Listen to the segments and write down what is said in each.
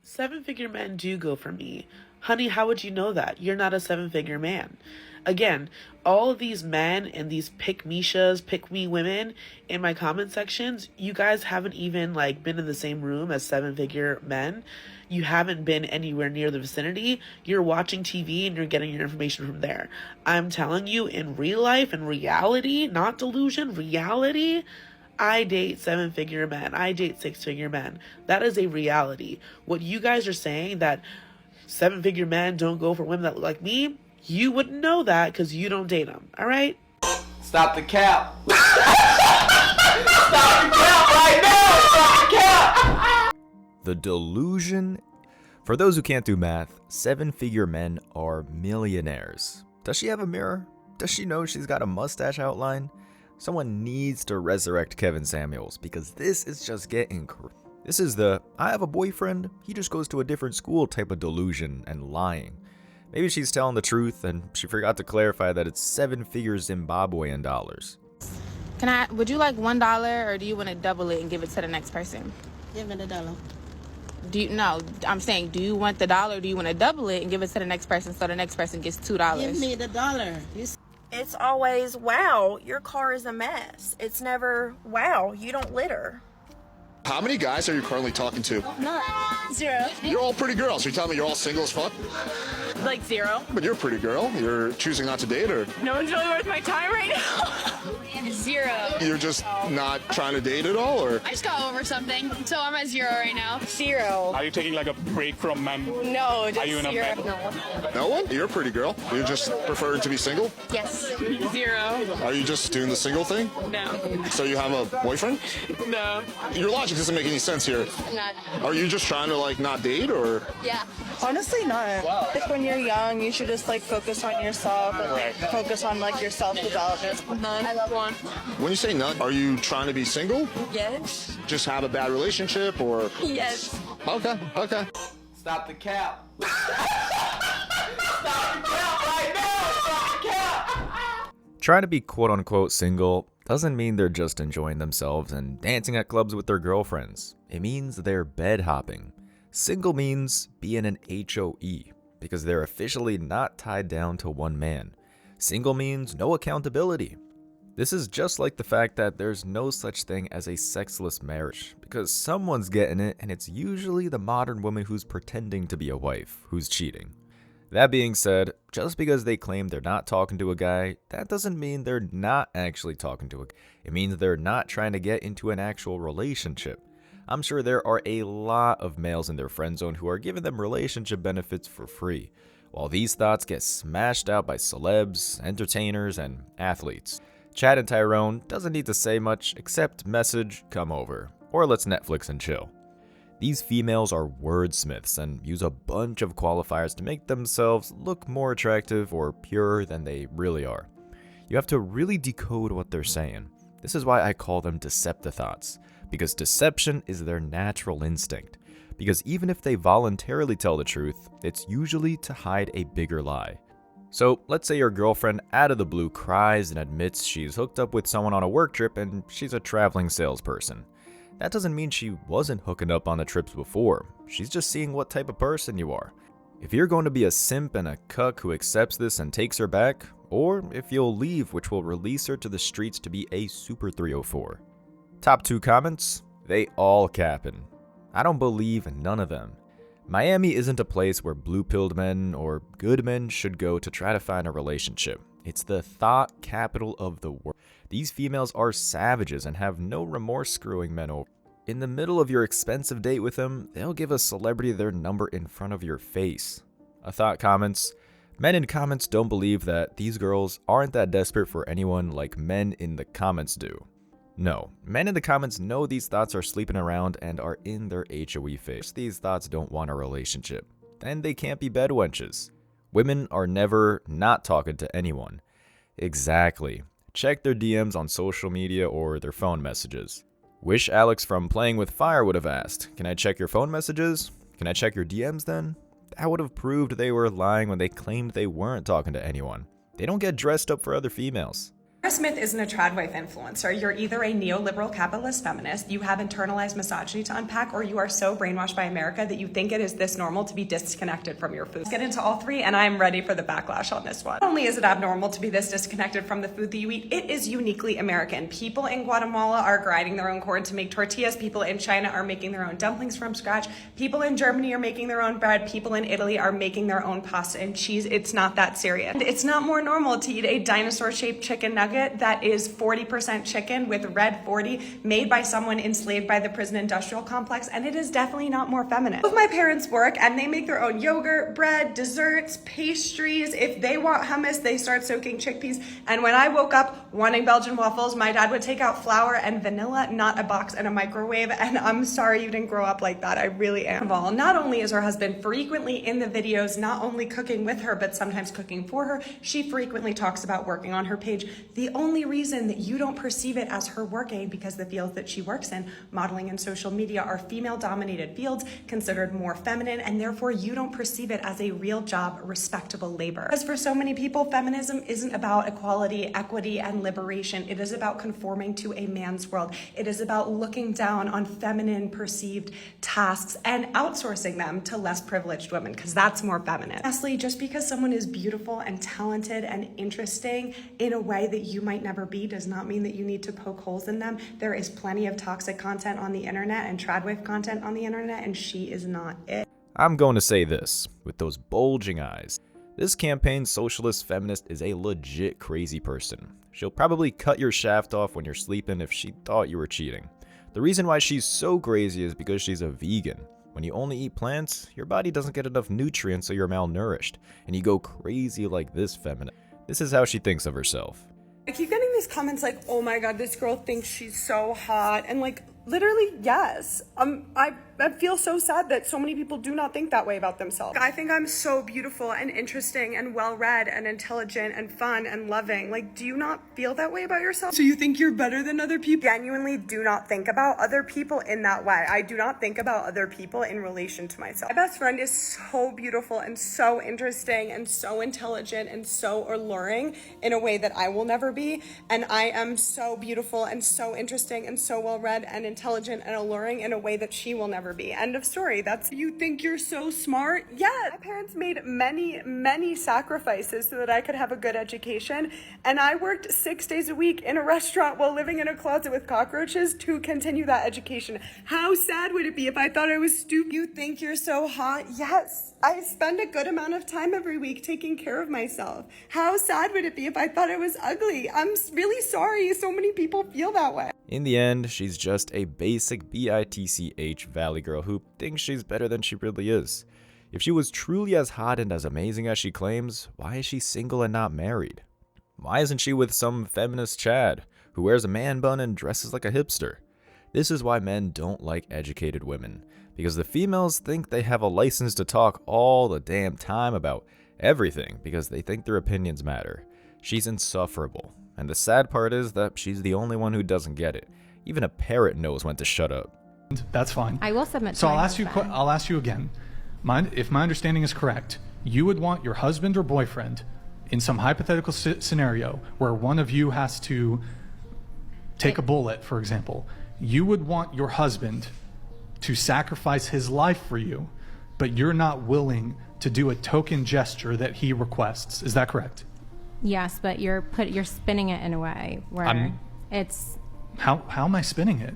Seven-figure men do go for me. Honey, how would you know that? You're not a seven-figure man. Again, all of these men and these pick-me-shas, pick-me women in my comment sections, you guys haven't even been in the same room as seven-figure men. You haven't been anywhere near the vicinity. You're watching TV and you're getting your information from there. I'm telling you, in real life, in reality, not delusion, reality, I date seven-figure men. I date six-figure men. That is a reality. What you guys are saying, that seven-figure men don't go for women that look like me, you wouldn't know that because you don't date them. All right? Stop the cap. Stop the cap right now. Stop the cap. The delusion. For those who can't do math, seven-figure men are millionaires. Does she have a mirror? Does she know she's got a mustache outline? Someone needs to resurrect Kevin Samuels, because this is just getting This is the, I have a boyfriend, he just goes to a different school type of delusion and lying. Maybe she's telling the truth and she forgot to clarify that it's seven-figure Zimbabwean dollars. Would you like $1, or do you want to double it and give it to the next person? Give me the dollar. I'm saying, do you want the dollar, or do you want to double it and give it to the next person so the next person gets $2? Give me the dollar. It's always, wow, your car is a mess. It's never, wow, you don't litter. How many guys are you currently talking to? None. Zero. You're all pretty girls. You're telling me you're all single as fuck? Like zero. But you're a pretty girl. You're choosing not to date, or? No one's really worth my time right now. Zero. You're just not trying to date at all, or? I just got over something, so I'm at zero right now. Zero. Are you taking like a break from men? No, just Are you in a zero. men? No one? You're a pretty girl. You're just preferring to be single? Yes. Zero. Are you just doing the single thing? No. So you have a boyfriend? No. Your logic doesn't make any sense here. I'm not. Are you just trying to not date, or? Yeah. Honestly, not. Like when you're young, you should just focus on yourself and focus on your self-development. None. I love one. When you say none, are you trying to be single? Yes. Just have a bad relationship, or? Yes. Okay. Stop the cap. Stop the cap right now. Stop the cap. Trying to be quote-unquote single doesn't mean they're just enjoying themselves and dancing at clubs with their girlfriends. It means they're bed hopping. Single means being an HOE, because they're officially not tied down to one man. Single means no accountability. This is just like the fact that there's no such thing as a sexless marriage, because someone's getting it, and it's usually the modern woman who's pretending to be a wife who's cheating. That being said, just because they claim they're not talking to a guy, that doesn't mean they're not actually talking to a guy. It means they're not trying to get into an actual relationship. I'm sure there are a lot of males in their friend zone who are giving them relationship benefits for free, while these thoughts get smashed out by celebs, entertainers, and athletes. Chad and Tyrone doesn't need to say much except message, come over, or let's Netflix and chill. These females are wordsmiths and use a bunch of qualifiers to make themselves look more attractive or purer than they really are. You have to really decode what they're saying. This is why I call them Decepticons, because deception is their natural instinct. Because even if they voluntarily tell the truth, it's usually to hide a bigger lie. So let's say your girlfriend out of the blue cries and admits she's hooked up with someone on a work trip and she's a traveling salesperson. That doesn't mean she wasn't hooking up on the trips before. She's just seeing what type of person you are. If you're going to be a simp and a cuck who accepts this and takes her back, or if you'll leave, which will release her to the streets to be a Super 304. Top 2 comments, they all capping. I don't believe none of them. Miami isn't a place where blue-pilled men or good men should go to try to find a relationship. It's the thought capital of the world. These females are savages and have no remorse screwing men over. In the middle of your expensive date with them, they'll give a celebrity their number in front of your face. A thought comments, men in comments don't believe that these girls aren't that desperate for anyone like men in the comments do. No, men in the comments know these thoughts are sleeping around and are in their HOE phase. These thoughts don't want a relationship. Then they can't be bed wenches. Women are never not talking to anyone. Exactly. Check their DMs on social media or their phone messages. Wish Alex from Playing with Fire would have asked, can I check your phone messages? Can I check your DMs then? That would have proved they were lying when they claimed they weren't talking to anyone. They don't get dressed up for other females. Sarah Smith isn't a trad wife influencer. You're either a neoliberal capitalist feminist, you have internalized misogyny to unpack, or you are so brainwashed by America that you think it is this normal to be disconnected from your food. Let's get into all three, and I'm ready for the backlash on this one. Not only is it abnormal to be this disconnected from the food that you eat, it is uniquely American. People in Guatemala are grinding their own corn to make tortillas. People in China are making their own dumplings from scratch. People in Germany are making their own bread. People in Italy are making their own pasta and cheese. It's not that serious. And it's not more normal to eat a dinosaur-shaped chicken nugget that is 40% chicken with red 40 made by someone enslaved by the prison industrial complex, and it is definitely not more feminine. Both my parents work and they make their own yogurt, bread, desserts, pastries. If they want hummus, they start soaking chickpeas. And when I woke up wanting Belgian waffles, my dad would take out flour and vanilla, not a box and a microwave. And I'm sorry you didn't grow up like that. I really am. Not only is her husband frequently in the videos, not only cooking with her, but sometimes cooking for her, she frequently talks about working on her page. The only reason that you don't perceive it as her working, because the fields that she works in, modeling and social media, are female-dominated fields, considered more feminine, and therefore you don't perceive it as a real job, respectable labor. Because for so many people, feminism isn't about equality, equity, and liberation. It is about conforming to a man's world. It is about looking down on feminine perceived tasks and outsourcing them to less privileged women, because that's more feminine. Lastly, just because someone is beautiful and talented and interesting in a way that you might never be does not mean that you need to poke holes in them. There is plenty of toxic content on the internet and tradwife content on the internet, and she is not it. I'm going to say this, with those bulging eyes. This campaign's socialist feminist is a legit crazy person. She'll probably cut your shaft off when you're sleeping if she thought you were cheating. The reason why she's so crazy is because she's a vegan. When you only eat plants, your body doesn't get enough nutrients, so you're malnourished, and you go crazy like this feminist. This is how she thinks of herself. I keep getting these comments like, oh my god, this girl thinks she's so hot, and like, literally, yes. I feel so sad that so many people do not think that way about themselves. I think I'm so beautiful and interesting and well-read and intelligent and fun and loving. Like, do you not feel that way about yourself? So you think you're better than other people? Genuinely do not think about other people in that way. I do not think about other people in relation to myself. My best friend is so beautiful and so interesting and so intelligent and so alluring in a way that I will never be. And I am so beautiful and so interesting and so well-read and intelligent and alluring in a way that she will never be. End of story. That's, you think you're so smart? Yes. My parents made many sacrifices so that I could have a good education, and I worked 6 days a week in a restaurant while living in a closet with cockroaches to continue that education. How sad would it be if I thought I was stupid? You think you're so hot? Yes. I spend a good amount of time every week taking care of myself. How sad would it be if I thought I was ugly? I'm really sorry so many people feel that way. In the end, she's just a basic bitch valley girl who thinks she's better than she really is. If she was truly as hot and as amazing as she claims, why is she single and not married? Why isn't she with some feminist Chad who wears a man bun and dresses like a hipster? This is why men don't like educated women, because the females think they have a license to talk all the damn time about everything because they think their opinions matter. She's insufferable. And the sad part is that she's the only one who doesn't get it. Even a parrot knows when to shut up. That's fine. I will submit. So I'll ask you again. If my understanding is correct, you would want your husband or boyfriend, in some hypothetical scenario where one of you has to take a bullet, for example, you would want your husband to sacrifice his life for you, but you're not willing to do a token gesture that he requests. Is that correct? Yes, but you're spinning it in a way where it's... How am I spinning it?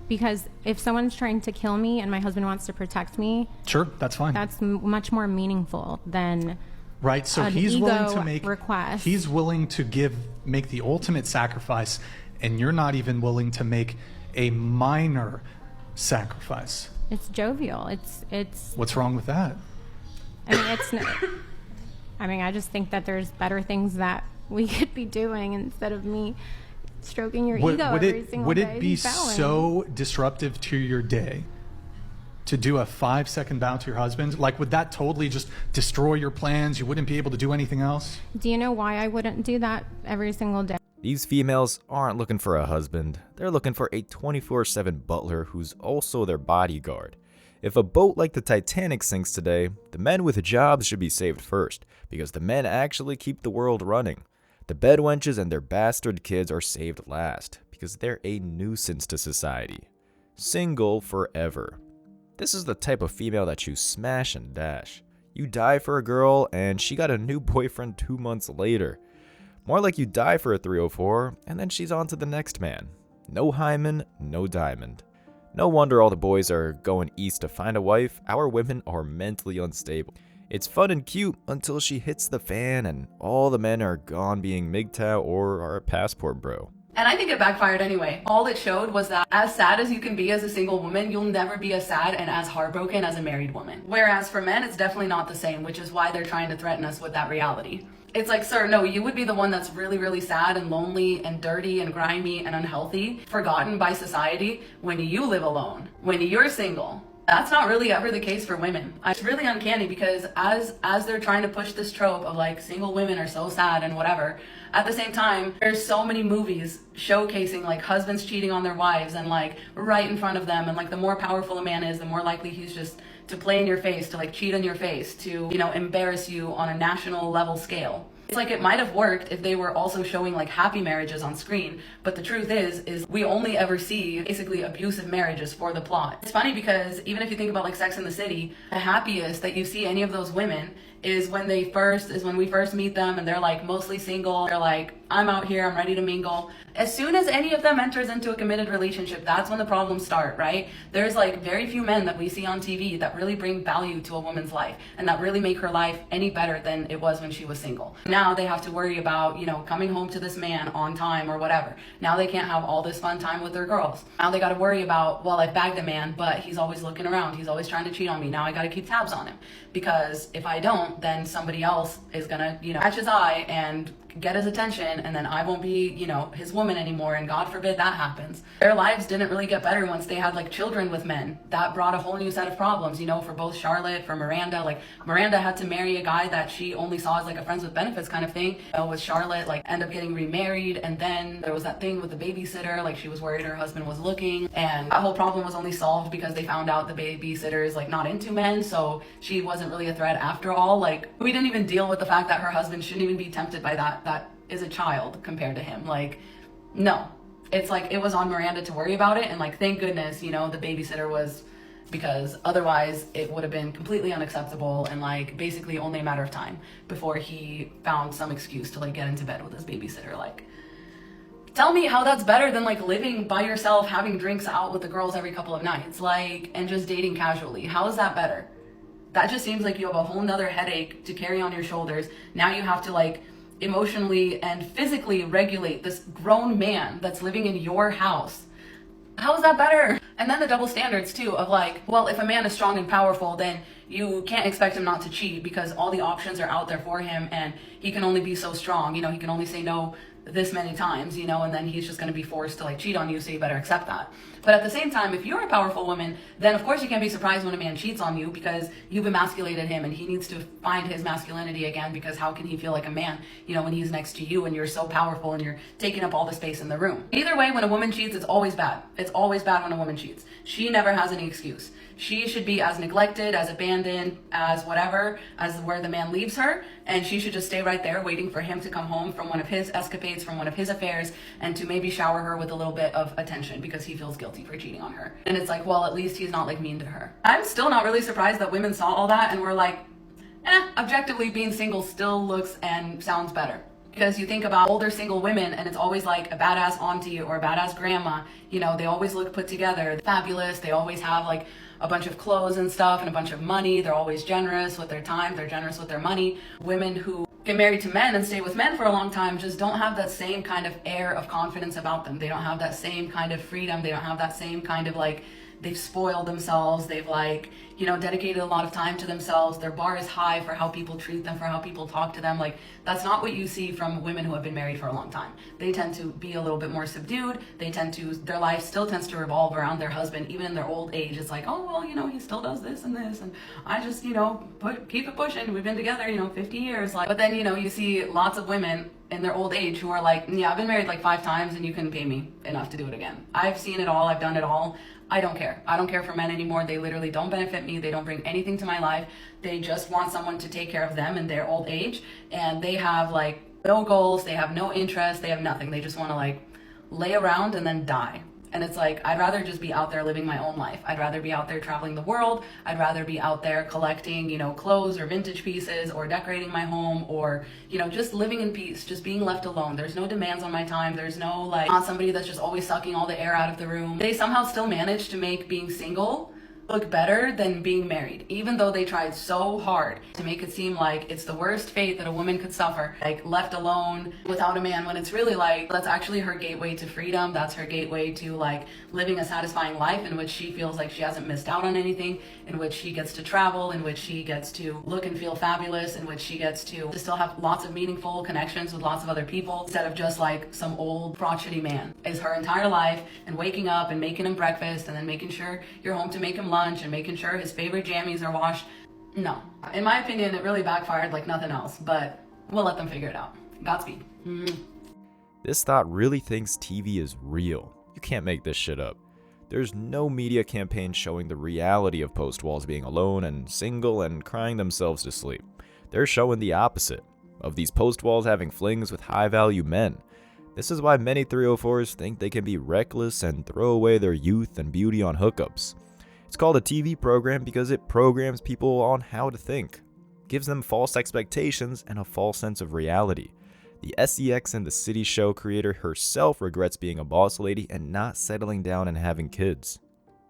Because if someone's trying to kill me and my husband wants to protect me... Sure, that's fine. That's much more meaningful than... Right, so he's willing to make... request. He's willing to make the ultimate sacrifice, and you're not even willing to make a minor sacrifice. It's jovial. It's... What's wrong with that? I mean, I just think that there's better things that we could be doing instead of me stroking your ego every single day. Would it be so disruptive to your day to do a 5-second bow to your husband? Like, would that totally just destroy your plans? You wouldn't be able to do anything else? Do you know why I wouldn't do that every single day? These females aren't looking for a husband. They're looking for a 24/7 butler who's also their bodyguard. If a boat like the Titanic sinks today, the men with jobs should be saved first, because the men actually keep the world running. The bedwenches and their bastard kids are saved last because they're a nuisance to society. Single forever. This is the type of female that you smash and dash. You die for a girl and she got a new boyfriend 2 months later. More like you die for a 304 and then she's on to the next man. No hymen, no diamond. No wonder all the boys are going east to find a wife. Our women are mentally unstable. It's fun and cute until she hits the fan and all the men are gone being MGTOW or are a passport bro. And I think it backfired anyway. All it showed was that as sad as you can be as a single woman, you'll never be as sad and as heartbroken as a married woman. Whereas for men, it's definitely not the same, which is why they're trying to threaten us with that reality. It's like, sir, no, you would be the one that's really, really sad and lonely and dirty and grimy and unhealthy, forgotten by society when you live alone, when you're single. That's not really ever the case for women. It's really uncanny because as they're trying to push this trope of like single women are so sad and whatever, at the same time, there's so many movies showcasing like husbands cheating on their wives and like right in front of them, and like the more powerful a man is, the more likely he's just to play in your face, to like cheat on your face, to, you know, embarrass you on a national level scale. It's like it might have worked if they were also showing like happy marriages on screen, but the truth is we only ever see basically abusive marriages for the plot. It's funny because even if you think about like Sex and the City, the happiest that you see any of those women is when we first meet them and they're like mostly single. They're like, I'm out here, I'm ready to mingle. As soon as any of them enters into a committed relationship, that's when the problems start, right? There's like very few men that we see on TV that really bring value to a woman's life and that really make her life any better than it was when she was single. Now they have to worry about, you know, coming home to this man on time or whatever. Now they can't have all this fun time with their girls. Now they got to worry about, well, I've bagged a man, but he's always looking around. He's always trying to cheat on me. Now I got to keep tabs on him because if I don't, then somebody else is gonna, you know, catch his eye and get his attention, and then I won't be, you know, his woman anymore, and God forbid that happens. Their lives didn't really get better once they had like children with men. That brought a whole new set of problems, you know, for both Charlotte, for Miranda. Like Miranda had to marry a guy that she only saw as like a friends with benefits kind of thing. With Charlotte, like end up getting remarried, and then there was that thing with the babysitter, like she was worried her husband was looking, and that whole problem was only solved because they found out the babysitter is like not into men, so she wasn't really a threat after all. Like we didn't even deal with the fact that her husband shouldn't even be tempted by that is a child compared to him. Like, no. It's like it was on Miranda to worry about it, and like thank goodness, you know, the babysitter was, because otherwise it would have been completely unacceptable and like basically only a matter of time before he found some excuse to like get into bed with his babysitter. Like, tell me how that's better than like living by yourself, having drinks out with the girls every couple of nights, like, and just dating casually. How is that better? That just seems like you have a whole nother headache to carry on your shoulders. Now you have to like emotionally and physically regulate this grown man that's living in your house. How is that better? And then the double standards too of like, well, if a man is strong and powerful, then you can't expect him not to cheat because all the options are out there for him and he can only be so strong. You know, he can only say no this many times, you know, and then he's just going to be forced to like cheat on you, so you better accept that. But at the same time, if you're a powerful woman, then of course you can't be surprised when a man cheats on you because you've emasculated him and he needs to find his masculinity again, because how can he feel like a man, you know, when he's next to you and you're so powerful and you're taking up all the space in the room. Either way, when a woman cheats, it's always bad. It's always bad when a woman cheats. She never has any excuse. She should be as neglected, as abandoned, as whatever, as where the man leaves her, and she should just stay right there waiting for him to come home from one of his escapades, from one of his affairs, and to maybe shower her with a little bit of attention because he feels guilty for cheating on her. And it's like, well, at least he's not like mean to her. I'm still not really surprised that women saw all that and were like, objectively being single still looks and sounds better. Because you think about older single women and it's always like a badass auntie or a badass grandma, you know, they always look put together, fabulous, they always have like a bunch of clothes and stuff and a bunch of money, they're always generous with their time, they're generous with their money. Women who get married to men and stay with men for a long time just don't have that same kind of air of confidence about them. They don't have that same kind of freedom, they don't have that same kind of like, they've spoiled themselves, they've like, you know, dedicated a lot of time to themselves, their bar is high for how people treat them, for how people talk to them. Like, that's not what you see from women who have been married for a long time. They tend to be a little bit more subdued, their life still tends to revolve around their husband, even in their old age. It's like, oh, well, you know, he still does this and this, and I just, you know, keep it pushing, we've been together, you know, 50 years. Like, but then, you know, you see lots of women in their old age who are like, yeah, I've been married like 5 times and you couldn't pay me enough to do it again. I've seen it all, I've done it all. I don't care. I don't care for men anymore. They literally don't benefit me. They don't bring anything to my life. They just want someone to take care of them in their old age. And they have like No goals, they have no interest, they have nothing. They just want to like lay around and then die. And it's like, I'd rather just be out there living my own life. I'd rather be out there traveling the world. I'd rather be out there collecting, clothes or vintage pieces or decorating my home or, just living in peace, just being left alone. There's no demands on my time. There's no not somebody that's just always sucking all the air out of the room. They somehow still manage to make being single look better than being married, even though they tried so hard to make it seem like it's the worst fate that a woman could suffer, like left alone without a man, when it's really like that's actually her gateway to freedom. That's her gateway to like living a satisfying life in which she feels like she hasn't missed out on anything, in which she gets to travel, in which she gets to look and feel fabulous, in which she gets to still have lots of meaningful connections with lots of other people instead of just like some old crotchety man. Is her entire life and waking up and making him breakfast and then making sure you're home to make him lunch and making sure his favorite jammies are washed. No. In my opinion, it really backfired like nothing else, but we'll let them figure it out. Godspeed. This thought really thinks TV is real. You can't make this shit up. There's no media campaign showing the reality of post-walls being alone and single and crying themselves to sleep. They're showing the opposite, of these post-walls having flings with high-value men. This is why many 304s think they can be reckless and throw away their youth and beauty on hookups. It's called a TV program because it programs people on how to think, gives them false expectations and a false sense of reality. The SEX and the City show creator herself regrets being a boss lady and not settling down and having kids.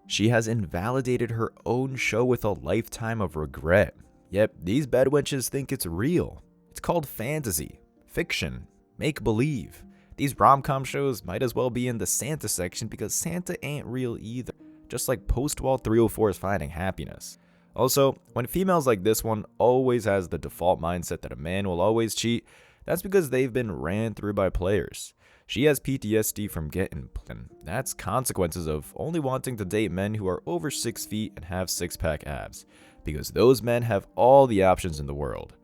She has invalidated her own show with a lifetime of regret. Yet these bedwenches think it's real. It's called fantasy, fiction, make-believe. These rom-com shows might as well be in the Santa section because Santa ain't real either. Just like post-wall 304 is finding happiness. Also, when females like this one always has the default mindset that a man will always cheat, that's because they've been ran through by players. She has PTSD from getting and that's consequences of only wanting to date men who are over 6 feet and have six-pack abs, because those men have all the options in the world.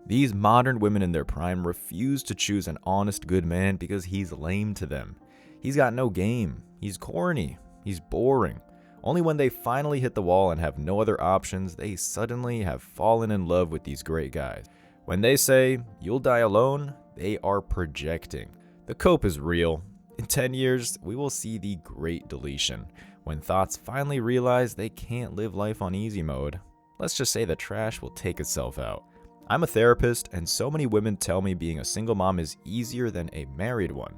These modern women in their prime refuse to choose an honest good man because he's lame to them. He's got no game, he's corny, he's boring. Only when they finally hit the wall and have no other options, they suddenly have fallen in love with these great guys. When they say, "You'll die alone," they are projecting. The cope is real. In 10 years, we will see the great deletion, when thoughts finally realize they can't live life on easy mode. Let's just say the trash will take itself out. I'm a therapist, and so many women tell me being a single mom is easier than a married one.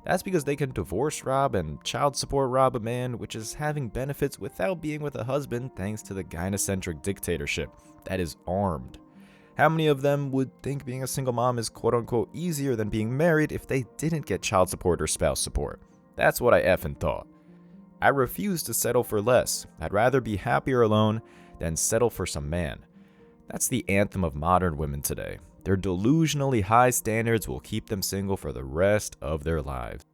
That's because they can divorce rob and child support rob a man, which is having benefits without being with a husband thanks to the gynocentric dictatorship that is armed. How many of them would think being a single mom is quote-unquote easier than being married if they didn't get child support or spouse support? That's what I effing thought. I refuse to settle for less. I'd rather be happier alone than settle for some man. That's the anthem of modern women today. Their delusionally high standards will keep them single for the rest of their lives.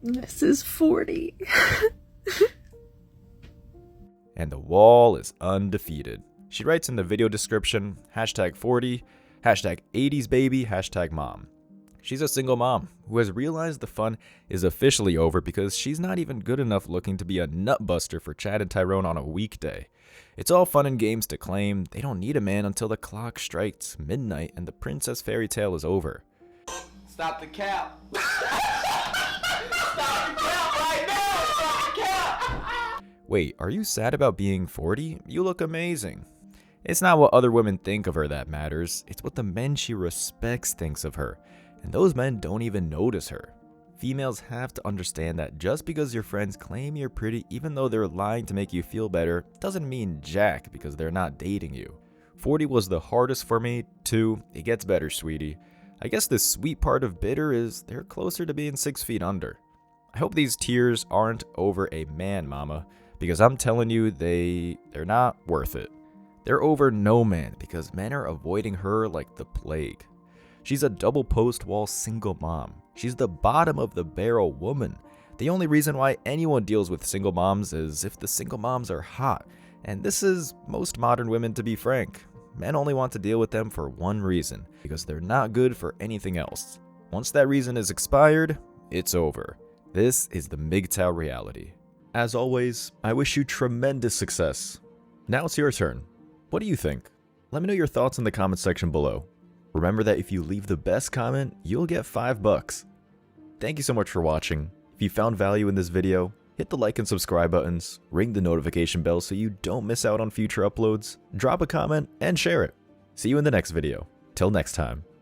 This is 40. And the wall is undefeated. She writes in the video description, #40, #80sbaby, #mom. She's a single mom who has realized the fun is officially over because she's not even good enough looking to be a nutbuster for Chad and Tyrone on a weekday. It's all fun and games to claim they don't need a man until the clock strikes midnight and the princess fairy tale is over. Stop the cap. Stop the cap right now. Stop the cap. Wait, are you sad about being 40? You look amazing. It's not what other women think of her that matters. It's what the men she respects thinks of her. And those men don't even notice her. Females have to understand that just because your friends claim you're pretty even though they're lying to make you feel better doesn't mean jack because they're not dating you. 40 was the hardest for me too. It gets better, sweetie. I guess the sweet part of bitter is they're closer to being 6 feet under. I hope these tears aren't over a man, mama, because I'm telling you they're not worth it. They're over no man because men are avoiding her like the plague. She's a double post-wall single mom. She's the bottom of the barrel woman. The only reason why anyone deals with single moms is if the single moms are hot. And this is most modern women, to be frank. Men only want to deal with them for one reason, because they're not good for anything else. Once that reason is expired, it's over. This is the MGTOW reality. As always, I wish you tremendous success. Now it's your turn. What do you think? Let me know your thoughts in the comment section below. Remember that if you leave the best comment, you'll get $5. Thank you so much for watching. If you found value in this video, hit the like and subscribe buttons, ring the notification bell so you don't miss out on future uploads, drop a comment, and share it. See you in the next video. Till next time.